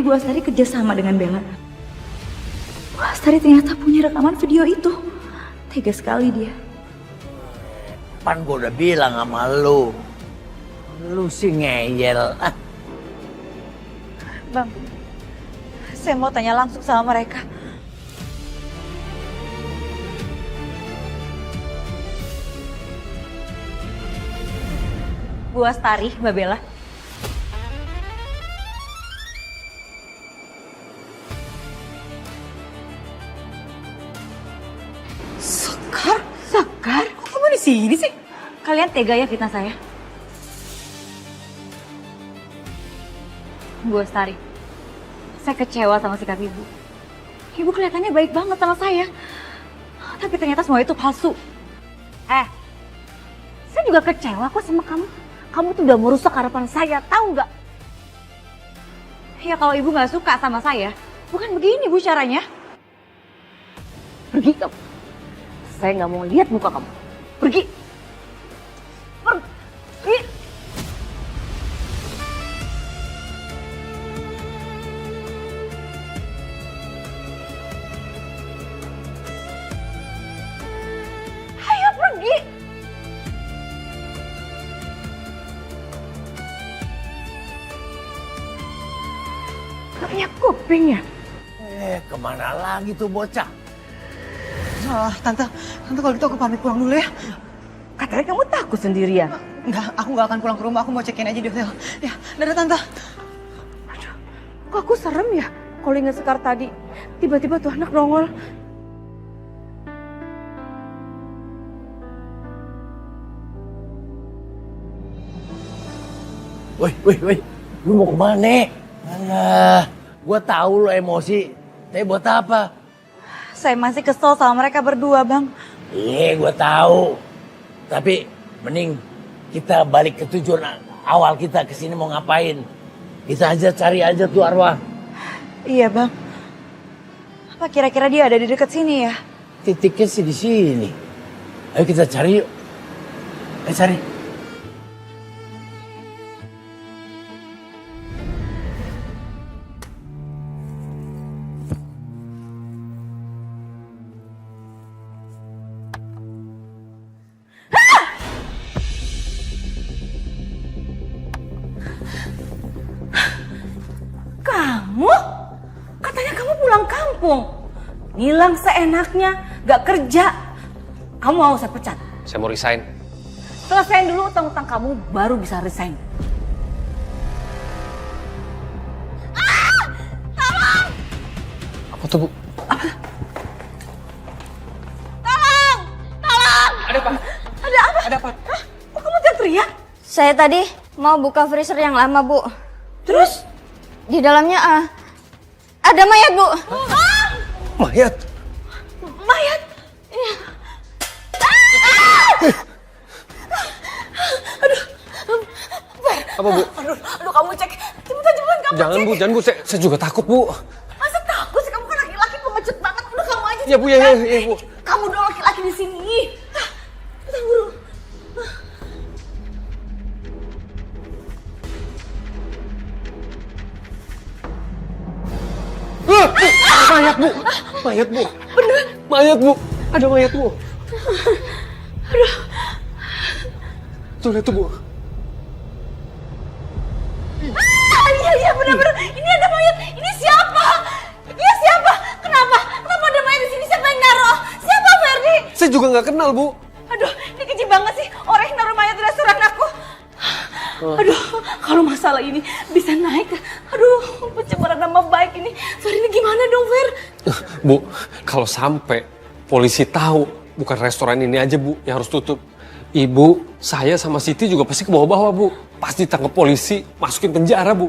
Bu Astari kerjasama dengan Bella. Bu Astari ternyata punya rekaman video itu. Tega sekali dia. Pan gue udah bilang sama lu. Lu sih ngeyel. Bang, saya mau tanya langsung sama mereka. Bu Astari, Mbak Bella. Sekar, kok kamu di sini sih? Kalian tega ya fitnah saya? Bu Astari, saya kecewa sama sikap Ibu. Ibu kelihatannya baik banget sama saya. Tapi ternyata semua itu palsu. Saya juga kecewa kok sama kamu. Kamu tuh udah merusak harapan saya, tahu nggak? Ya kalau Ibu nggak suka sama saya, bukan begini Bu caranya. Pergi kamu. Saya nggak mau lihat muka kamu. Pergi. Pergi. Ayo pergi. Gak punya kuping ya? Kemana lagi tuh bocah? Tante kalau gitu aku pamit pulang dulu ya. Katanya kamu takut sendirian. Enggak, aku nggak akan pulang ke rumah. Aku mau check-in aja di hotel. Ya, dadah Tante. Aduh, kok aku serem ya? Kalau ingat Sekar tadi, tiba-tiba tuh anak nongol. Woi, lu mau kemana? Alah, gua tahu lu emosi. Tapi buat apa? Saya masih kesel sama mereka berdua, Bang. Iya, gua tahu. Tapi mending kita balik ke tujuan awal kita kesini mau ngapain. Kita aja cari aja tuh arwah. Iya, Bang. Apa kira-kira dia ada di dekat sini ya? Titiknya sih di sini. Ayo kita cari yuk. Ayo cari. Kamu? Katanya kamu pulang kampung. Ngilang seenaknya, gak kerja. Kamu mau saya pecat? Saya mau resign. Selesaiin dulu utang-utang kamu, baru bisa resign. Apa tuh, Bu? Ada apa? Ada apa? Hah? Kok kamu teriak? Saya tadi mau buka freezer yang lama, Bu. Terus? Di dalamnya ada mayat, Bu. Mayat? Mayat? Iya. Apa, Bu? Aduh, kamu cek. Cepetan kamu Jangan, cek. Bu, jangan, Bu. Saya juga takut, Bu. Masa takut sih? Kamu kan laki-laki pengecut banget. Udah kamu aja. Ya, Bu, ya, Bu. Kamu doang laki-laki di sini. Cepetan buru. Mayat, Bu. Mayat, Bu. Beneran? Mayat, Bu. Ada mayat, Bu. Aduh. Tuh, lihat tuh, Bu. Iya, benar-benar. Ini ada mayat. Ini siapa? Dia siapa? Kenapa? Kenapa ada mayat di sini? Siapa yang naruh? Siapa, Ferdi? Saya juga nggak kenal, Bu. Aduh, ini keji banget sih. Orang yang naruh mayat di restoran aku. Aduh, kalau masalah ini bisa naik. Aduh, pencemaran nama baik ini. Fer, ini gimana dong, Fer? Bu, kalau sampai polisi tahu, bukan restoran ini aja, Bu, yang harus tutup. Ibu, saya sama Siti juga pasti ke bawah-bawah, Bu. Pasti ditangkap polisi, masukin penjara, Bu.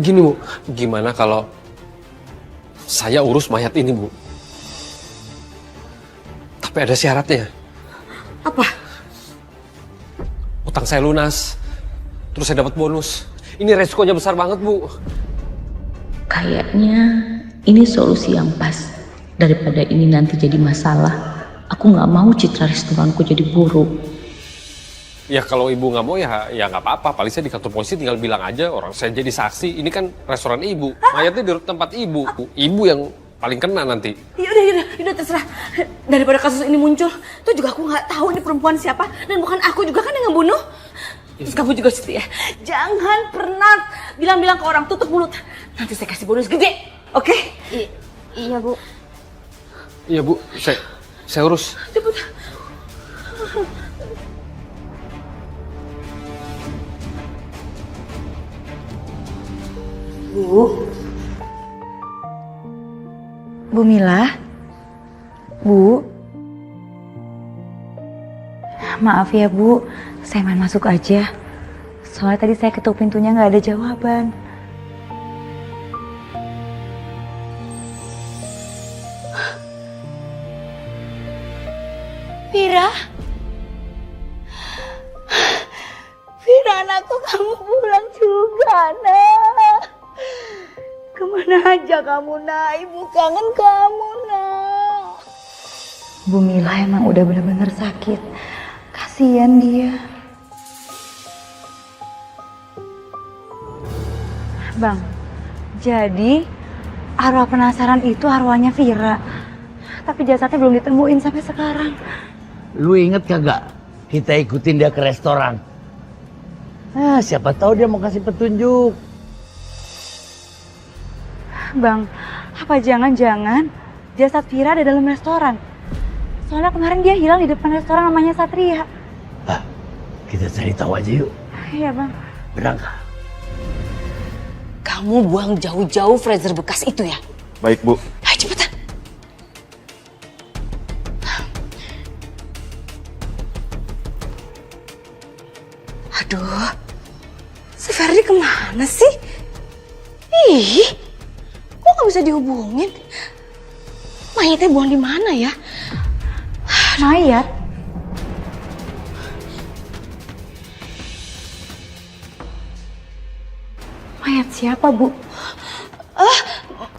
Gini, Bu. Gimana kalau saya urus mayat ini, Bu? Tapi ada syaratnya. Apa? Utang saya lunas, terus saya dapat bonus. Ini resikonya besar banget, Bu. Kayaknya ini solusi yang pas. Daripada ini nanti jadi masalah, aku nggak mau citra restoranku jadi buruk. Ya kalau ibu nggak mau ya nggak apa-apa. Paling saya di kantor polisi tinggal bilang aja orang saya jadi saksi. Ini kan restoran ibu. Mayatnya di tempat ibu. Ibu yang paling kena nanti. Yaudah terserah. Daripada kasus ini muncul, tuh juga aku nggak tahu ini perempuan siapa dan bukan aku juga kan yang ngebunuh. Terus kamu juga Siti ya, jangan pernah bilang-bilang ke orang, tutup mulut. Nanti saya kasih bonus gede, oke? Iya, Bu. Iya bu, saya urus. Cepet. Bu Mila? Bu? Maaf ya Bu, saya main masuk aja. Soalnya tadi saya ketuk pintunya nggak ada jawaban. Vira? Vira anakku, kamu pulang juga nak. Kemana aja kamu nak? Ibu kangen kamu nak. Bu Mila emang udah bener-bener sakit. Kasian dia. Bang, jadi arwah penasaran itu arwahnya Vira. Tapi jasadnya belum ditemuin sampai sekarang. Lu inget kagak? Kita ikutin dia ke restoran. Siapa tahu dia mau kasih petunjuk. Bang, apa jangan-jangan jasad Vira ada dalam restoran? Soalnya kemarin dia hilang di depan restoran namanya Satria. Kita cari tahu aja yuk. Iya bang. Berangkat. Kamu buang jauh-jauh freezer bekas itu ya? Baik, Bu. Ayo cepetan. Aduh, si Ferdi kemana sih? Ih, kok nggak bisa dihubungin? Mayatnya buang di mana ya? Mayat? Mayat siapa Bu?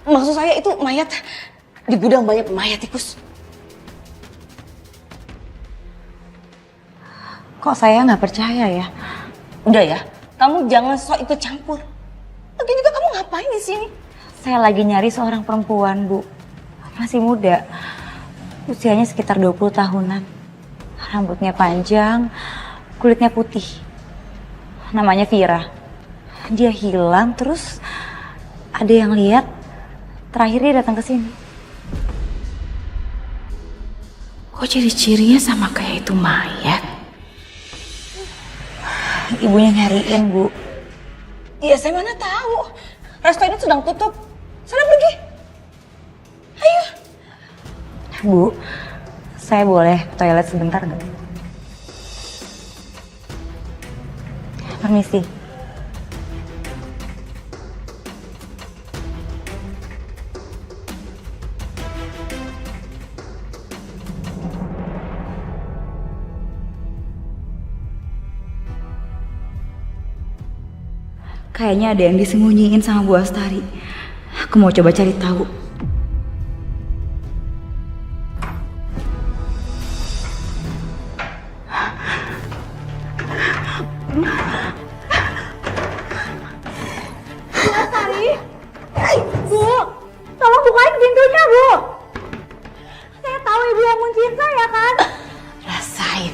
Maksud saya itu mayat di gudang banyak mayat tikus. Kok saya nggak percaya ya? Udah ya, kamu jangan sok ikut campur. Lagi juga kamu ngapain di sini? Saya lagi nyari seorang perempuan Bu. Masih muda. Usianya sekitar 20 tahunan. Rambutnya panjang, kulitnya putih. Namanya Vira. Dia hilang terus ada yang lihat. Terakhir dia datang ke sini. Kok ciri-cirinya sama kayak itu mayat? Ibunya nyariin Bu. Ya saya mana tahu. Resto ini sedang tutup. Sana pergi. Ayo. Bu, saya boleh ke toilet sebentar nggak? Permisi. Kayaknya ada yang disembunyiin sama Bu Astari. Aku mau coba cari tahu. Bu Astari? Bu, tolong bukain pintunya, Bu. Saya tahu Ibu yang ngunciin saya kan? Rasain.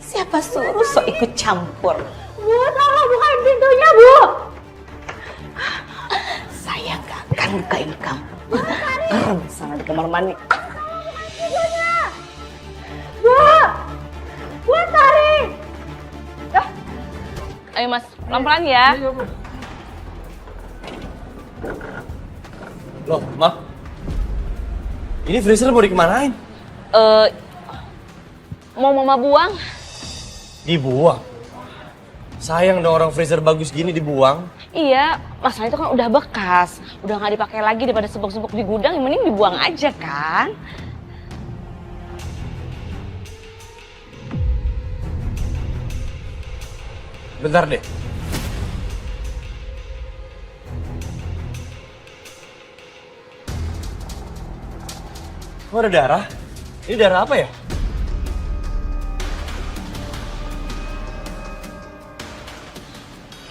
Siapa suruh sok ikut campur? Bu, tolong bukain pintunya, Bu. Saya gak akan bukain kamu. Sana di kamar mandi. Bu! Bu Astari! Ayo mas, pelan-pelan ya. Loh, Ma. Ini freezer mau dikemanain? Mau mama buang? Dibuang. Sayang dong orang freezer bagus gini dibuang. Iya, masalah itu kan udah bekas. Udah gak dipakai lagi daripada sumpuk-sumpuk di gudang, yang mending dibuang aja kan. Bentar deh. Kok ada darah? Ini darah apa ya?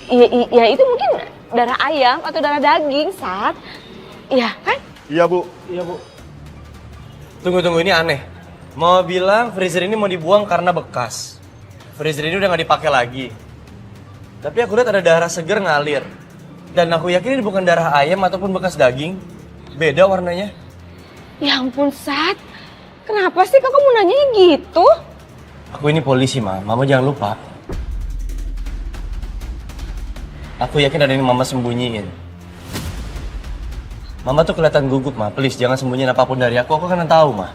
Iya itu mungkin darah ayam atau darah daging, Sat. Iya kan? Iya bu. Tunggu, ini aneh. Mau bilang freezer ini mau dibuang karena bekas. Freezer ini udah gak dipakai lagi. Tapi aku lihat ada darah seger ngalir. Dan aku yakin ini bukan darah ayam ataupun bekas daging. Beda warnanya. Ya ampun, Sat. Kenapa sih kakak mau nanyanya gitu? Aku ini polisi, Ma. Mama jangan lupa. Aku yakin ada yang Mama sembunyiin. Mama tuh kelihatan gugup, Ma. Please, jangan sembunyiin apapun dari aku. Aku kan tahu, Ma.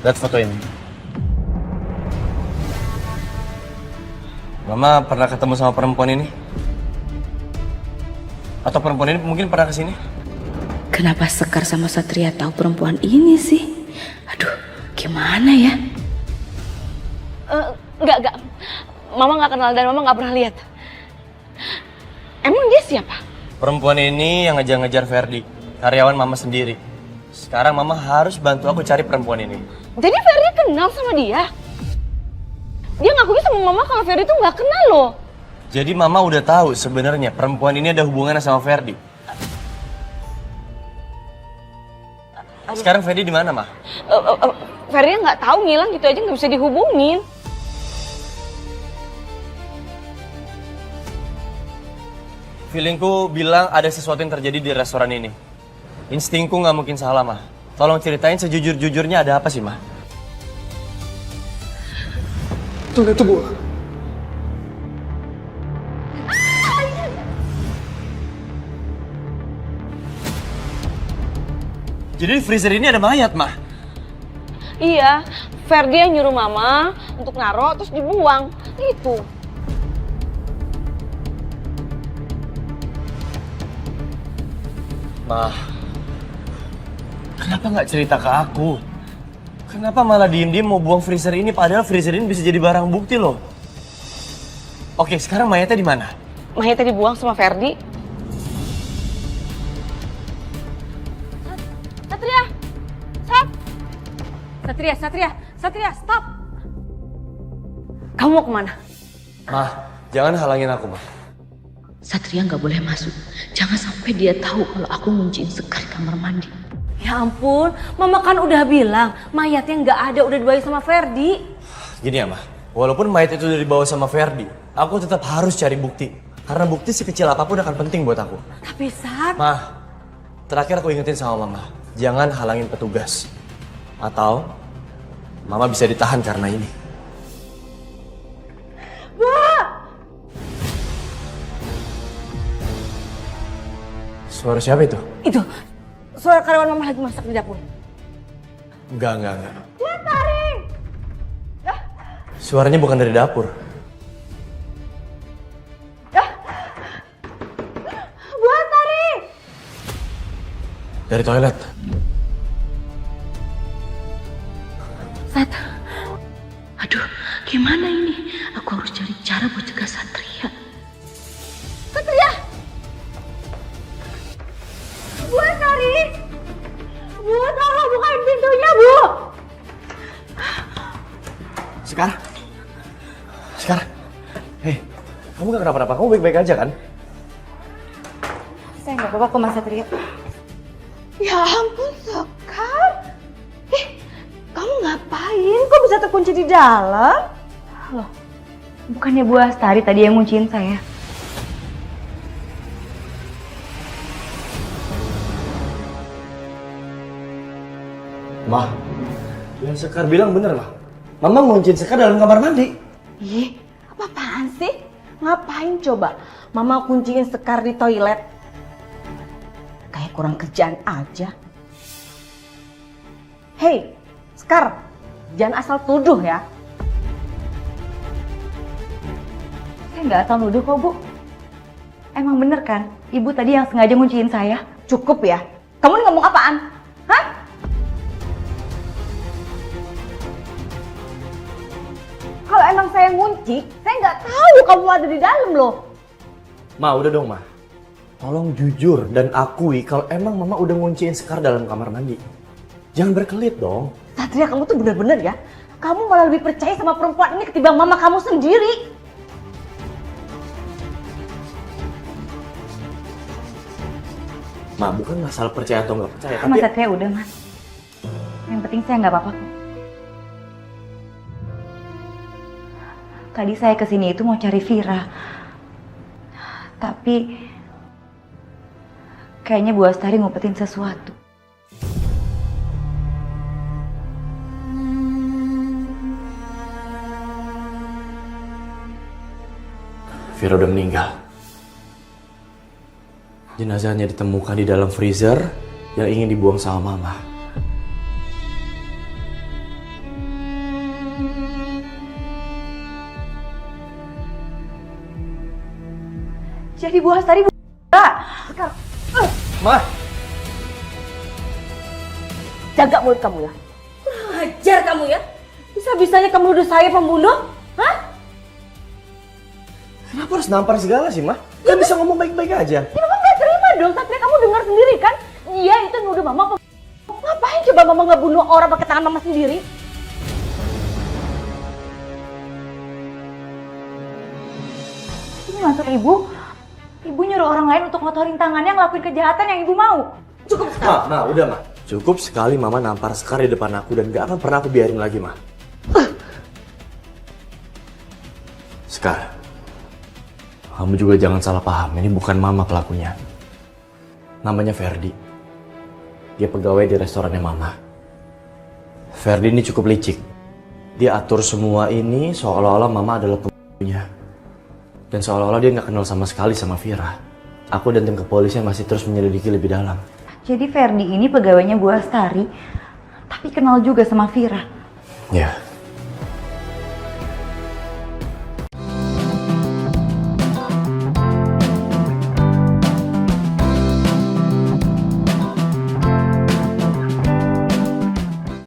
Lihat foto ini. Mama pernah ketemu sama perempuan ini? Atau perempuan ini mungkin pernah kesini? Kenapa Sekar sama Satria tahu perempuan ini sih? Aduh, gimana ya? Enggak. Mama nggak kenal dan Mama nggak pernah lihat. Emang dia siapa? Perempuan ini yang ngejar-ngejar Ferdi, karyawan Mama sendiri. Sekarang Mama harus bantu aku cari perempuan ini. Jadi Ferdi kenal sama dia? Dia ngakuin sama Mama kalau Ferdi tuh nggak kenal loh. Jadi Mama udah tahu sebenarnya perempuan ini ada hubungannya sama Ferdi. Sekarang Ferdi di mana, Ma? Ferdi nggak tahu, ngilang gitu aja, nggak bisa dihubungin. Feelingku bilang ada sesuatu yang terjadi di restoran ini. Instingku nggak mungkin salah, Ma. Tolong ceritain sejujur-jujurnya ada apa sih, Ma? Tuh, itu Bu. Jadi di freezer ini ada mayat, Ma? Iya, Ferdi yang nyuruh Mama untuk naro terus dibuang. Itu. Ma, kenapa nggak cerita ke aku? Kenapa malah diem-diem mau buang freezer ini padahal freezer ini bisa jadi barang bukti loh? Oke, sekarang mayatnya di mana? Mayatnya dibuang sama Ferdi. Satria, stop! Kamu mau kemana? Ma, jangan halangin aku, Ma. Satria nggak boleh masuk. Jangan sampai dia tahu kalau aku ngunciin Sekar di kamar mandi. Ya ampun, Mama kan udah bilang mayatnya nggak ada, udah dibawa sama Ferdi. Gini ya, Ma. Walaupun mayat itu udah dibawa sama Ferdi, aku tetap harus cari bukti. Karena bukti sekecil apapun akan penting buat aku. Tapi Sat... Ma, terakhir aku ingetin sama Mama. Jangan halangin petugas. Atau Mama bisa ditahan karena ini. Suara siapa itu? Itu, suara karyawan Mama lagi masak di dapur. Enggak. Suaranya bukan dari dapur. Buat Tari! Dari toilet. Sat, aduh, gimana ini? Aku harus cari cara buat cegah Satria. Satria! Buat Tari! Bu, tolong bukain pintunya, Bu! Sekar. Hei, kamu gak kenapa-napa? Kamu baik-baik aja kan? Saya nggak apa-apa kok Mas Satria. Ya ampun, Sekar! Kamu ngapain? Kok bisa terkunci di dalam? Loh, bukannya Bu Astari tadi yang ngunciin saya? Ma, yang Sekar bilang bener, Ma. Mama ngunciin Sekar dalam kamar mandi. Ih, apa-apaan sih? Ngapain coba Mama kunciin Sekar di toilet? Kayak kurang kerjaan aja. Hei, Sekar, jangan asal tuduh ya. Saya nggak asal nuduh kok, Bu. Emang bener kan, Ibu tadi yang sengaja ngunciin saya? Cukup ya. Kamu ini ngomong apaan? Hah? Kalau emang saya ngunci, saya nggak tahu kamu ada di dalam loh. Ma, udah dong, Ma. tolong jujur dan akui kalau emang mama udah ngunciin Sekar dalam kamar mandi. Jangan berkelit dong. Satria, kamu tuh bener-bener ya. Kamu malah lebih percaya sama perempuan ini ketimbang mama kamu sendiri. Ma, bukan masalah percaya atau nggak percaya, Mas tapi Satria udah mas. Yang penting saya nggak apa-apa. Tadi saya kesini itu mau cari Vira. Tapi kayaknya Bu Astari ngumpetin sesuatu. Vira udah meninggal. Jenazahnya ditemukan di dalam freezer yang ingin dibuang sama mama. Jadi Bu Astari sekarang. Ma! Jaga mulut kamu ya. Hajar kamu ya. Bisa-bisanya kamu nuduh saya pembunuh? Hah? Kenapa harus nampar segala sih, Ma? Kan bisa ngomong baik-baik aja. Ya mama gak terima dong, Satria, kamu dengar sendiri kan? Dia itu nuduh mama ngapain coba mama ngebunuh orang pakai tangan mama sendiri? Ini maksud ibu? Ibu nyuruh orang lain untuk ngotorin tangannya ngelakuin kejahatan yang ibu mau. Cukup sekali. Ma, udah, Ma. Cukup sekali mama nampar Sekar di depan aku dan gak akan pernah aku biarin lagi, Ma. Sekar, kamu juga jangan salah paham, ini bukan mama pelakunya. Namanya Ferdi. Dia pegawai di restorannya mama. Ferdi ini cukup licik. Dia atur semua ini seolah-olah mama adalah pembunuhnya. Dan seolah-olah dia gak kenal sama sekali sama Vira. Aku dan tim kepolisian masih terus menyelidiki lebih dalam. Jadi Ferdi ini pegawainya Bu Astari, tapi kenal juga sama Vira. Ya.